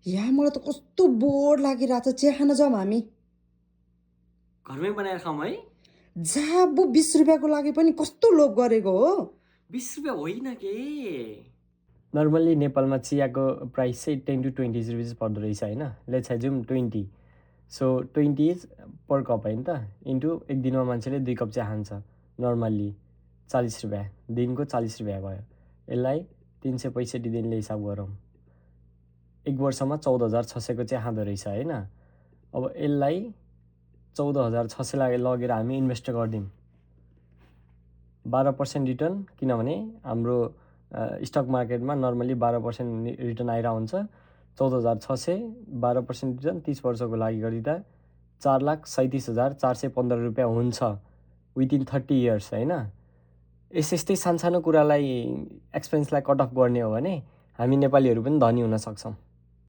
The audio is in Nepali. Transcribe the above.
या मलाई त कस्तो बोर लागिरहेछ, चिया खान जाऊँ हामी। घरमै बनाएर खाऊँ है? जा बु 20 रुपियाँको लागि पनि कस्तो लोभ गरेको हो। 20 रुपियाँ होइन के। नर्मल्ली नेपालमा चियाको प्राइस चाहिँ 10 to 20 रुपिस पर्दो रहेछ होइन। Let's assume 20, so 20 per cup होइन त, इन्टु एक दिनमा मान्छेले 2 कप चिया खान्छ नर्मल्ली, 40 रुपियाँ, दिनको 40 रुपियाँ भयो। यसलाई 365 दिनले हिसाब गरौँ, एक वर्षमा 14,600को चिया खाँदो रहेछ होइन। अब यसलाई 14,600 लगेर हामी इन्भेस्ट गरिदिउँ, 12% रिटर्न, किनभने हाम्रो स्टक मार्केटमा नर्मली 12% रिटर्न आइरहेको हुन्छ। 14,600, 12% रिटर्न 30 वर्षको लागि गरिदिँदा 4,37,415 रुपियाँ हुन्छ विदिन 30 इयर्स होइन। यस्तै सानसानो कुरालाई एक्सपेन्सलाई कट अफ गर्ने हो भने हामी नेपालीहरू पनि धनी हुन सक्छौँ।